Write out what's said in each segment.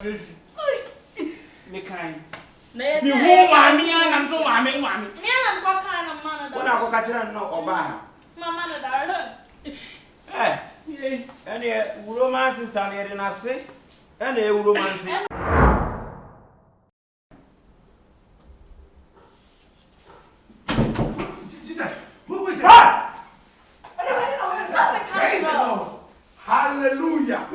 Me kind. Me who mommy and I'm so mommy. Me and I'm kind of man. When I go catch her no Oba. Mamma, the And a romance is done here in a say, and a romance. Jesus, who is that? Hallelujah.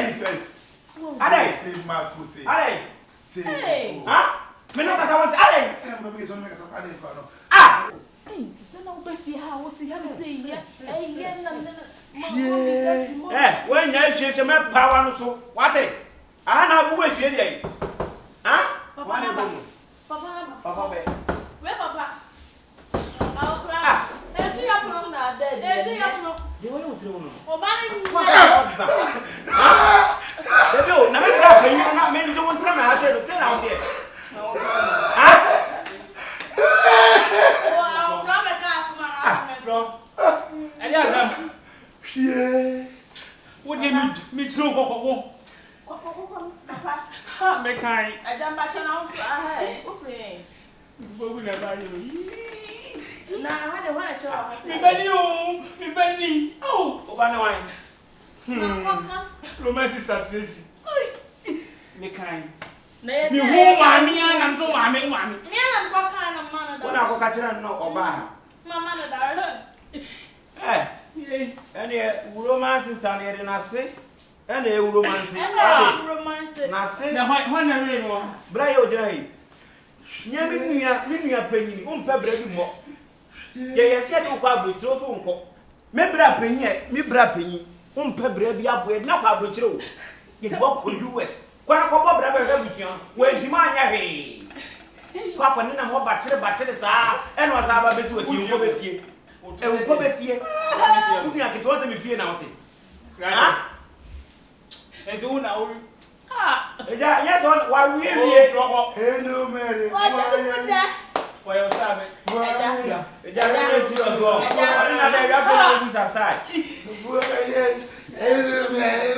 Jesus. When you shift your power, so what? I know who is here. Huh? Papa. Where Papa? I'll cry. There's two young now dead. There's two young. You want to know? Oh, man. They do. Now, you're not meant to want to tell out here. Oh, I'll grab a car for my and yes, what do you mean? Me too, go. Ha, me kind. I jump back and out. I hey, But we never now I had a one show. Me Benny. Oh, Obana wine. Romance is that face. Me kind. Me who mommy and I'm so mommy. Me and I'm kind of man. When I go catch her no Oba. Mamma, And a romance is done here in a say. And a romance. romance. The one I really want. Brayo Jay. Near penny, bread more. Yes, I don't quite with Rosunko. Membra penny, me brapping, bread be up with no public true. It walk with US. When I come up, revolution, where demand ya. Papa and a more bachelor, and was our best with you over here. And come here. I can tell them if you're not. And do now. Yes, why we Hello, Mary. What to put that? Well, Sabbath. It doesn't see us well. Another reference is a style. Hello, Mary.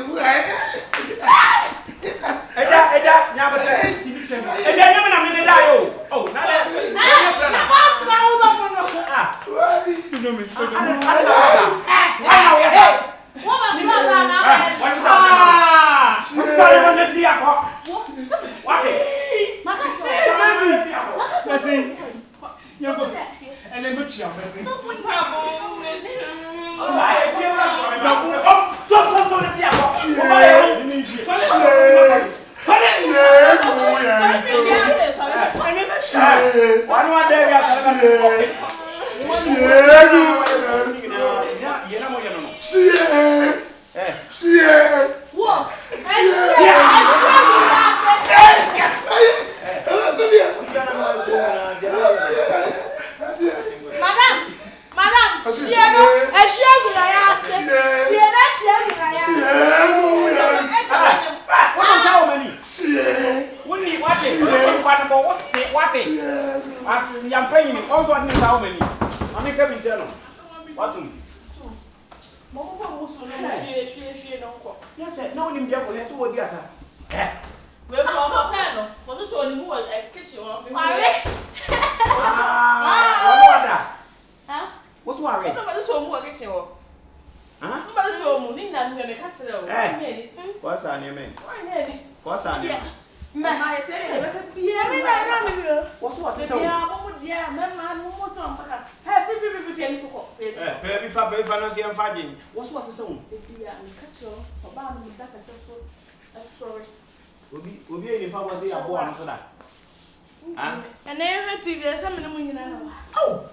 And then her TV, some of them. Oh,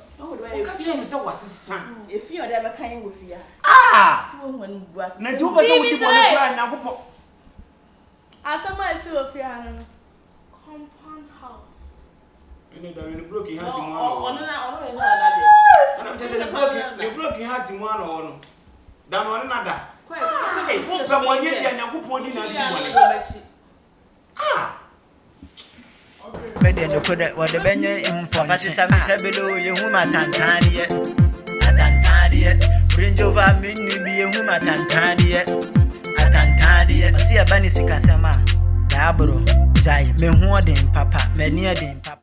if you are ever kind with you. When was not too much now. As I still a piano. Compound house. You broke your heart and I'm just a broken heart in one or down on another. Quite. Someone yet, and you put in a Ah. Okay. comedian no could what the benye import. But it's a below you whom I tantania. Atantania. Bring over me be a whom I tantania. Atantania. See a banny sikasama. Dabro. Jai me who papa, me near papa.